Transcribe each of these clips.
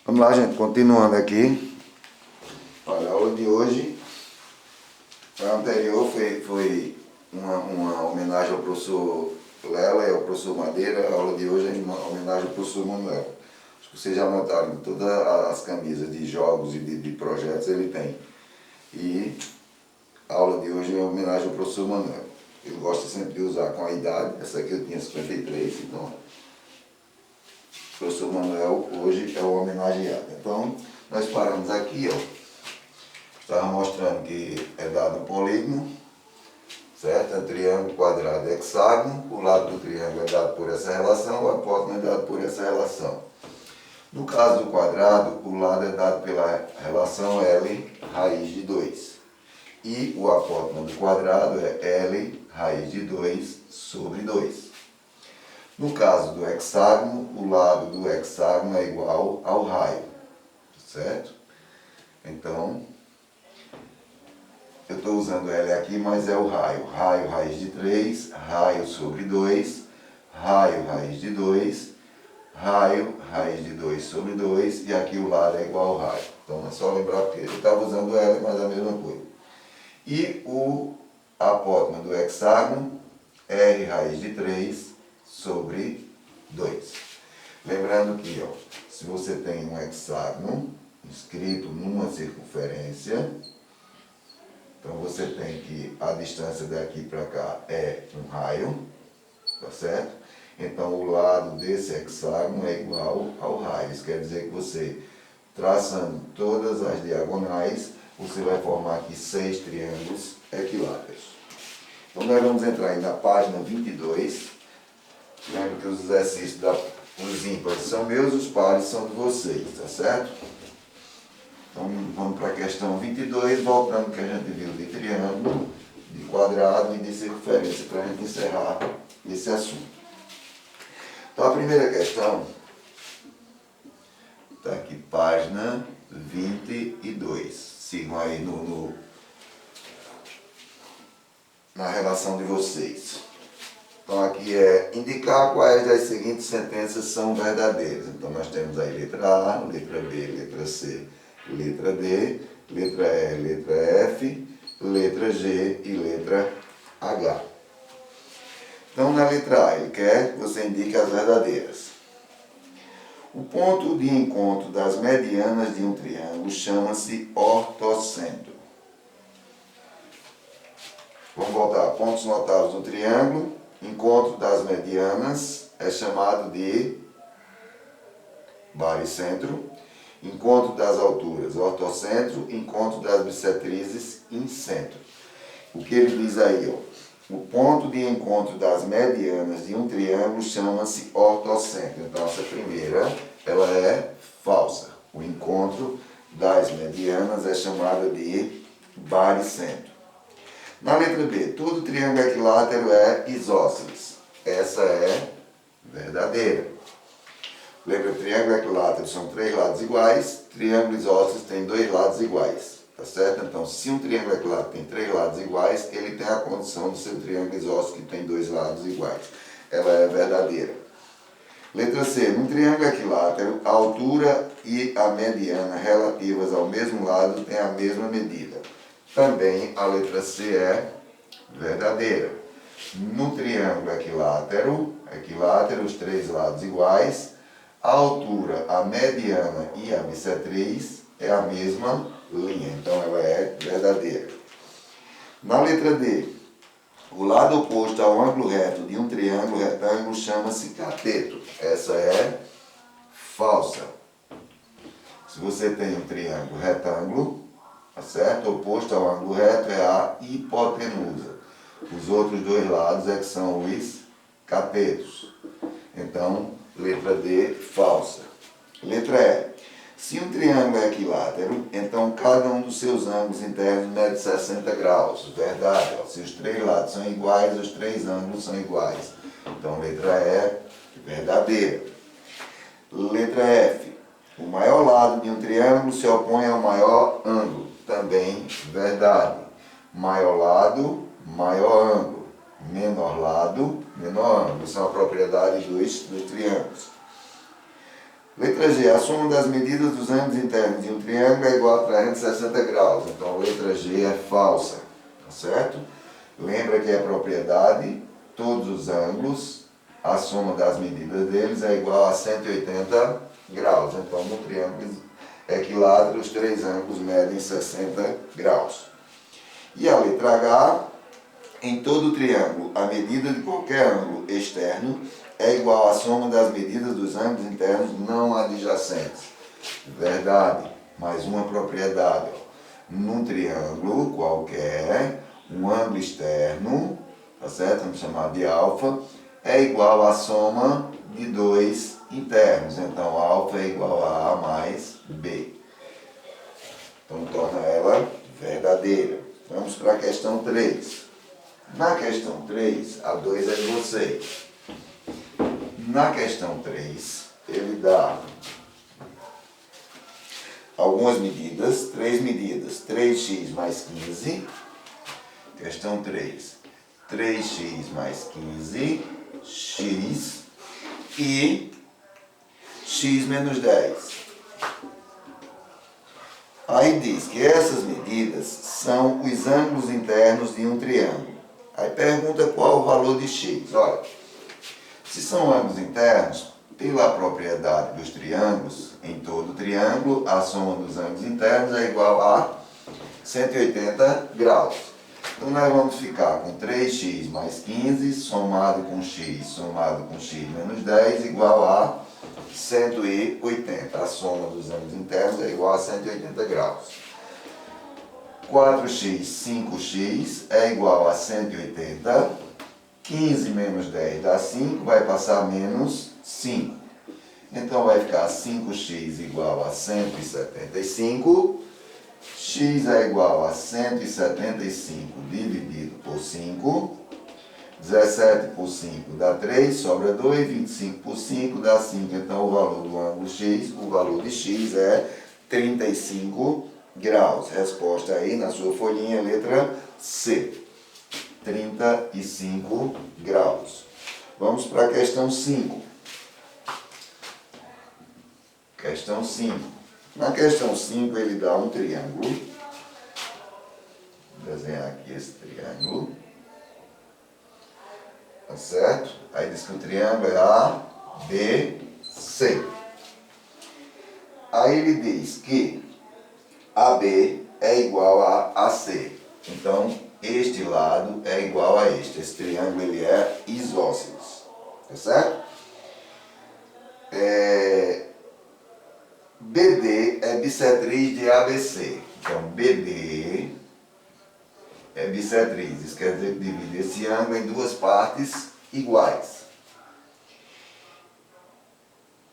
Vamos lá, gente, continuando aqui. Olha, a aula de hoje, a anterior foi uma homenagem ao professor Lela e ao professor Madeira. A aula de hoje é uma homenagem ao professor Manuel. Acho que vocês já notaram, todas as camisas de jogos e de projetos ele tem. E a aula de hoje é uma homenagem ao professor Manuel. Ele gosta sempre de usar com a idade. Essa aqui eu tinha 53, então o professor Manuel hoje é o homenageado. Então, nós paramos aqui, ó. Estava mostrando que é dado um polígono, certo? É um triângulo, quadrado e hexágono. O lado do triângulo é dado por essa relação, o apótimo é dado por essa relação. No caso do quadrado, o lado é dado pela relação L raiz de 2. E o apótimo do quadrado é L raiz de 2 sobre 2. No caso do hexágono, o lado do hexágono é igual ao raio, certo? Então, eu estou usando L aqui, mas é o raio. Raio raiz de 3, raio sobre 2, raio raiz de 2, raio raiz de 2 sobre 2, e aqui o lado é igual ao raio. Então é só lembrar porque eu estava usando L, mas é a mesma coisa. E o apótimo do hexágono, R raiz de 3 sobre 2. Lembrando que, ó, se você tem um hexágono inscrito numa circunferência, então você tem que a distância daqui para cá é um raio, tá certo? Então o lado desse hexágono é igual ao raio. Isso quer dizer que você, traçando todas as diagonais, você vai formar aqui 6 triângulos equiláteros. Então nós vamos entrar aí na página 22. Lembra que os exercícios os ímpares são meus, os pares são de vocês, tá certo? Então vamos para a questão 22, voltando ao que a gente viu de triângulo, de quadrado e de circunferência, para a gente encerrar esse assunto. Então a primeira questão, está aqui, página 22. Sigam aí na relação de vocês. Então aqui é indicar quais das seguintes sentenças são verdadeiras. Então nós temos aí letra A, letra B, letra C, letra D, letra E, letra F, letra G e letra H. Então na letra A ele quer que você indique as verdadeiras. O ponto de encontro das medianas de um triângulo chama-se ortocentro. Vamos voltar. Pontos notáveis do triângulo. Encontro das medianas é chamado de baricentro. Encontro das alturas, ortocentro. Encontro das bissetrizes, incentro. O que ele diz aí, ó? O ponto de encontro das medianas de um triângulo chama-se ortocentro. Então, essa primeira, ela é falsa. O encontro das medianas é chamado de baricentro. Na letra B, todo triângulo equilátero é isósceles. Essa é verdadeira. Lembra, triângulo equilátero são 3 lados iguais, triângulo isósceles tem 2 lados iguais. Tá certo? Então, se um triângulo equilátero tem 3 lados iguais, ele tem a condição de ser um triângulo isósceles que tem 2 lados iguais. Ela é verdadeira. Letra C, num triângulo equilátero, a altura e a mediana relativas ao mesmo lado têm a mesma medida. Também a letra C é verdadeira. No triângulo equilátero, os 3 lados iguais, a altura, a mediana e a bissetriz é a mesma linha. Então ela é verdadeira. Na letra D, o lado oposto ao ângulo reto de um triângulo retângulo chama-se cateto. Essa é falsa. Se você tem um triângulo retângulo, tá certo? O oposto ao ângulo reto é a hipotenusa. Os outros 2 lados é que são os catetos. Então, letra D, falsa. Letra E. Se um triângulo é equilátero, então cada um dos seus ângulos internos mede 60 graus. Verdade. Ó. Se os 3 lados são iguais, os 3 ângulos são iguais. Então, letra E, verdadeira. Letra F. O maior lado de um triângulo se opõe ao maior ângulo. Também verdade. Maior lado, maior ângulo. Menor lado, menor ângulo. São a propriedade dos triângulos. Letra G, a soma das medidas dos ângulos internos de um triângulo é igual a 360 graus. Então, a letra G é falsa, tá certo? Lembra que é propriedade, todos os ângulos, a soma das medidas deles é igual a 180 graus. Então, no triângulo equilátero, os três ângulos medem 60 graus. E a letra H, em todo triângulo, a medida de qualquer ângulo externo é igual à soma das medidas dos ângulos internos não adjacentes. Verdade, mais uma propriedade. Num triângulo qualquer, um ângulo externo, tá certo? Vamos chamar de alfa, é igual à soma de dois internos. Então, alfa é igual a mais B. Então, torna ela verdadeira. Vamos para a questão 3. Na questão 3, a 2 é de vocês. Na questão 3, ele dá algumas medidas, 3 medidas, 3x mais 15. Questão 3, 3x mais 15, x e x menos 10. Aí diz que essas medidas são os ângulos internos de um triângulo. Aí pergunta qual o valor de x. Olha, se são ângulos internos, pela propriedade dos triângulos, em todo triângulo, a soma dos ângulos internos é igual a 180 graus. Então, nós vamos ficar com 3x mais 15, somado com x menos 10, igual a 180. A soma dos ângulos internos é igual a 180 graus. 4x, 5x é igual a 180. 15 menos 10 dá 5, vai passar menos 5. Então, vai ficar 5x igual a 175. X é igual a 175 dividido por 5. 17 por 5 dá 3, sobra 2. 25 por 5 dá 5. Então, o valor do ângulo x, o valor de x é 35 graus. Resposta aí na sua folhinha, letra C. 35 graus. Vamos para a questão 5. Questão 5. Na questão 5, ele dá um triângulo. Vou desenhar aqui esse triângulo. Tá certo? Aí diz que o triângulo é ABC. Aí ele diz que AB é igual a AC. Então, este lado é igual a este. Esse triângulo ele é isósceles. Tá certo? BD é bissetriz de ABC. Então, BD é bissetriz. Isso quer dizer que divide esse ângulo em duas partes iguais.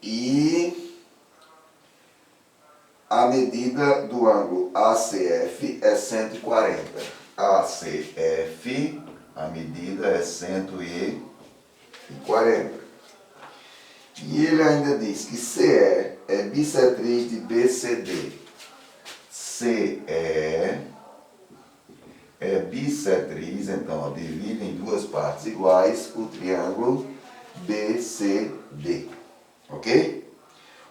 E a medida do ângulo ACF é 140. ACF, a medida é 140. E ele ainda diz que CE é bissetriz de BCD. CE é bissetriz, então ó, divide em duas partes iguais o triângulo BCD. Ok?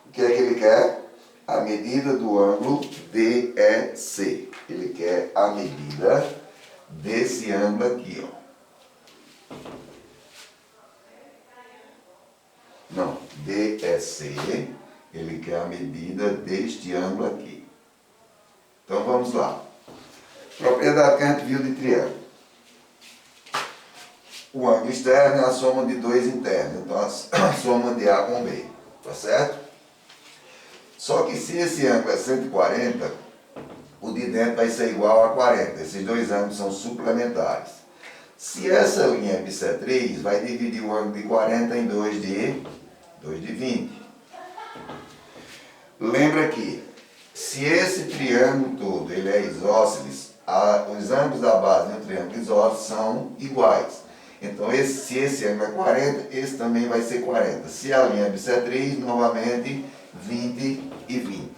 O que é que ele quer? A medida do ângulo DEC. Ele quer a medida desse ângulo aqui, ó. Não, DEC, ele quer a medida deste ângulo aqui. Então vamos lá. Propriedade que a gente viu de triângulo. O ângulo externo é a soma de dois internos, então a soma de A com B, tá certo? Só que se esse ângulo é 140, o de dentro vai ser igual a 40. Esses dois ângulos são suplementares. Se essa linha é bissetriz, vai dividir o ângulo de 40 em 2 de 20. Lembra que, se esse triângulo todo ele é isósceles, os ângulos da base de um triângulo isósceles são iguais. Então, se esse ângulo é 40, esse também vai ser 40. Se a linha é bissetriz, novamente, 20 e 20.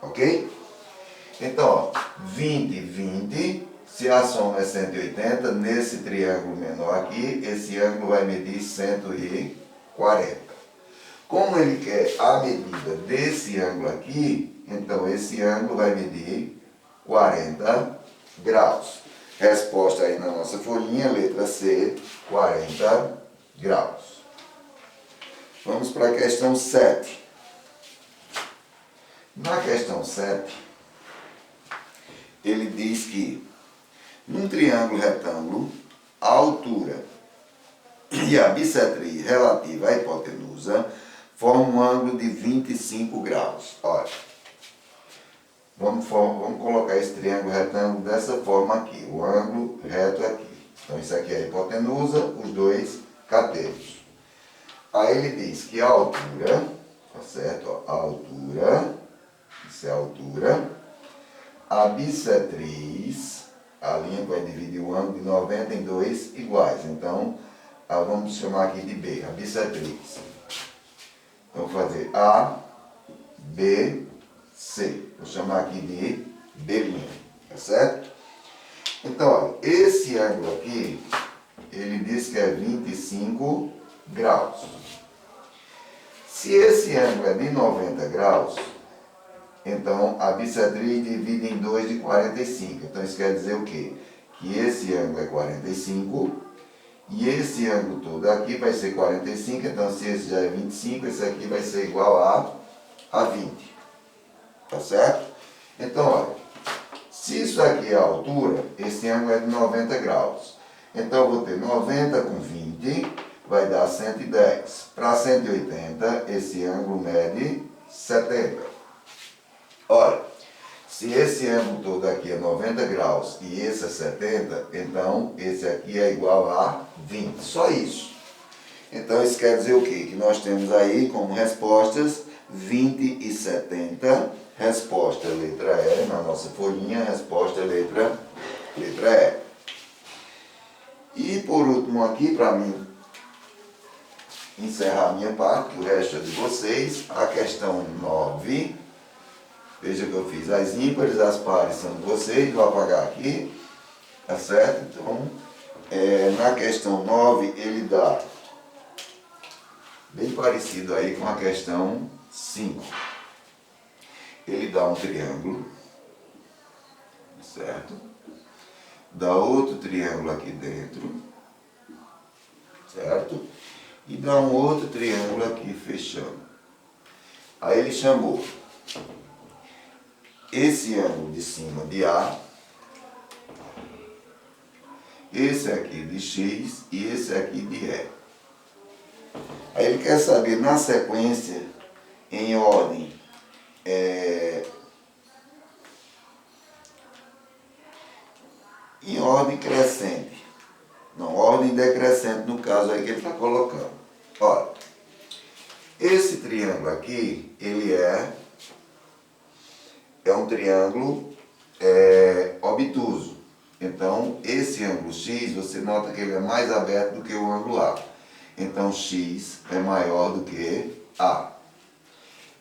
Ok? Então, ó, 20, 20. Se a soma é 180, nesse triângulo menor aqui, esse ângulo vai medir 140. Como ele quer a medida desse ângulo aqui, então esse ângulo vai medir 40 graus. Resposta aí na nossa folhinha, letra C, 40 graus. Vamos para a questão 7. Na questão 7, ele diz que num triângulo retângulo, a altura e a bissetriz relativa à hipotenusa formam um ângulo de 25 graus. Olha, vamos colocar esse triângulo retângulo dessa forma aqui, o ângulo reto aqui. Então isso aqui é a hipotenusa, os dois catetos. Aí ele diz que a altura, tá certo? A altura, isso é a altura, a bissetriz, a linha vai dividir o ângulo de 90 em dois iguais. Então, vamos chamar aqui de B, a bissetriz. Então, vou fazer A, B, C. Vou chamar aqui de B', tá certo? Então, olha, esse ângulo aqui, ele diz que é 25 graus. Se esse ângulo é de 90 graus, então a bissetriz divide em 2 de 45. Então isso quer dizer o quê? Que esse ângulo é 45 e esse ângulo todo aqui vai ser 45. Então se esse já é 25, esse aqui vai ser igual a 20. Tá certo? Então olha, se isso aqui é a altura, esse ângulo é de 90 graus. Então eu vou ter 90 com 20, vai dar 110. Para 180, esse ângulo mede 70. Olha, se esse ângulo todo aqui é 90 graus e esse é 70, então esse aqui é igual a 20. Só isso. Então isso quer dizer o quê? Que nós temos aí como respostas 20 e 70. Resposta letra E, na nossa folhinha, resposta letra E. E por último aqui, para mim encerrar a minha parte, o resto é de vocês, a questão 9. Veja que eu fiz as ímpares, as pares são de vocês, vou apagar aqui, tá certo? Então, na questão 9, ele dá bem parecido aí com a questão 5. Ele dá um triângulo, certo? Dá outro triângulo aqui dentro, certo? E dá um outro triângulo aqui fechando. Aí ele chamou esse ângulo de cima de A, esse aqui de X e esse aqui de E. Aí ele quer saber na sequência, em ordem, em ordem crescente. Não, ordem decrescente no caso aí que ele está colocando. Olha, esse triângulo aqui, ele é um triângulo obtuso. Então, esse ângulo X, você nota que ele é mais aberto do que o ângulo A. Então, X é maior do que A.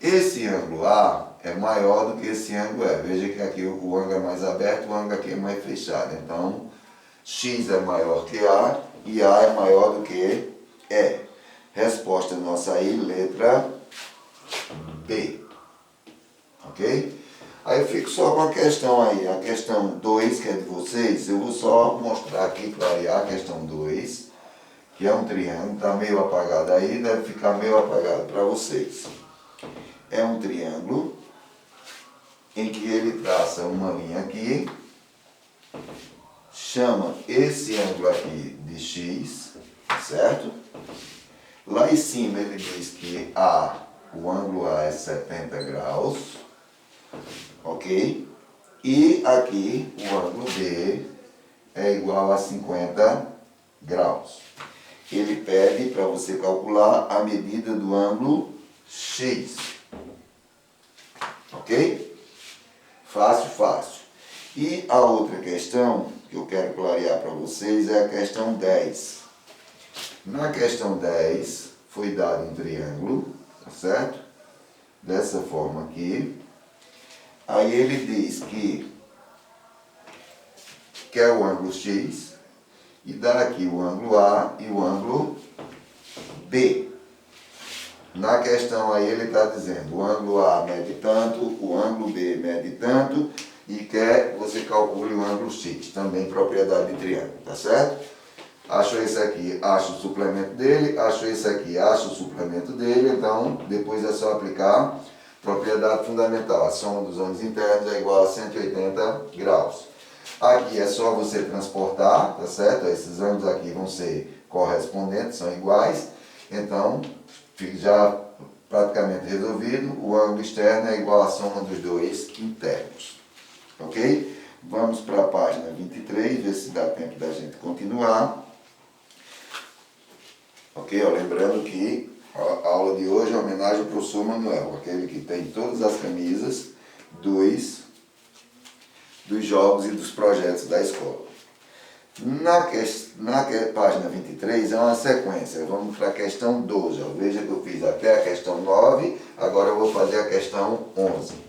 Esse ângulo A é maior do que esse ângulo E. Veja que aqui o ângulo é mais aberto, o ângulo aqui é mais fechado. Então, X é maior que A e A é maior do que E. Resposta nossa aí, letra B. Ok? Aí eu fico só com a questão aí, a questão 2, que é de vocês. Eu vou só mostrar aqui, clarear a questão 2, que é um triângulo, está meio apagado aí, deve ficar meio apagado para vocês. É um triângulo em que ele traça uma linha aqui, chama esse ângulo aqui de X, certo? Lá em cima ele diz que o ângulo A é 70 graus, ok? E aqui o ângulo B é igual a 50 graus. Ele pede para você calcular a medida do ângulo X, ok? Fácil, fácil. E a outra questão que eu quero clarear para vocês é a questão 10. Na questão 10 foi dado um triângulo, tá certo? Dessa forma aqui. Aí ele diz que quer o ângulo X e dá aqui o ângulo A e o ângulo B. Na questão aí ele está dizendo o ângulo A mede tanto, o ângulo B mede tanto e quer que você calcule o ângulo X, também propriedade de triângulo, tá certo? Achou esse aqui, acha o suplemento dele, achou esse aqui, acha o suplemento dele, então depois é só aplicar propriedade fundamental. A soma dos ângulos internos é igual a 180 graus. Aqui é só você transportar, tá certo? Esses ângulos aqui vão ser correspondentes, são iguais, então fica já praticamente resolvido. O ângulo externo é igual à soma dos dois internos. Ok? Vamos para a página 23, ver se dá tempo da gente continuar. Ok? Lembrando que a aula de hoje é homenagem ao professor Manuel, aquele que tem todas as camisas dos jogos e dos projetos da escola. Na página 23 é uma sequência, vamos para a questão 12. Veja que eu fiz até a questão 9, agora eu vou fazer a questão 11.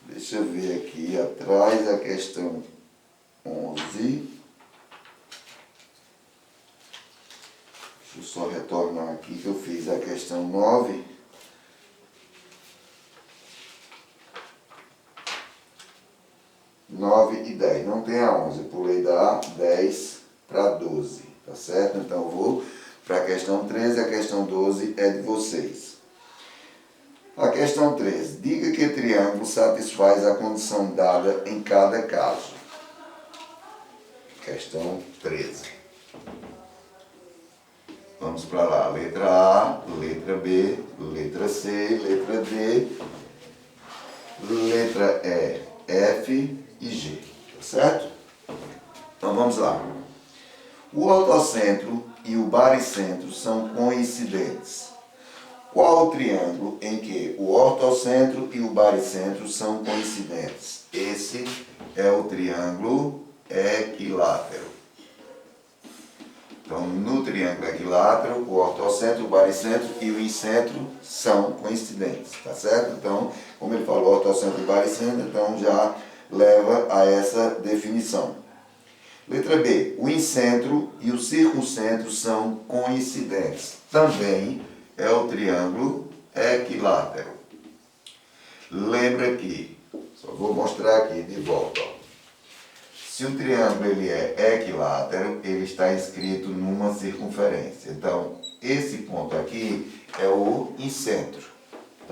Deixa eu ver aqui atrás a questão 11. Deixa eu só retornar aqui que eu fiz a questão 9. E 10. Não tem a 11. Eu pulei da 10 para 12. Tá certo? Então eu vou para a questão 13. A questão 12 é de vocês. A questão 13. Diga que triângulo satisfaz a condição dada em cada caso. Questão 13. Vamos para lá. Letra A, letra B, letra C, letra D, letra E, F e G. Tá certo? Então vamos lá. O ortocentro e o baricentro são coincidentes. Qual o triângulo em que o ortocentro e o baricentro são coincidentes? Esse é o triângulo equilátero. Então, no triângulo equilátero, o ortocentro, o baricentro e o incentro são coincidentes, tá certo? Então, como ele falou ortocentro e baricentro, então já leva a essa definição. Letra B, o incentro e o circuncentro são coincidentes. Também é o triângulo equilátero. Lembra que, só vou mostrar aqui de volta, ó. Se o triângulo ele é equilátero, ele está inscrito numa circunferência. Então, esse ponto aqui é o incentro.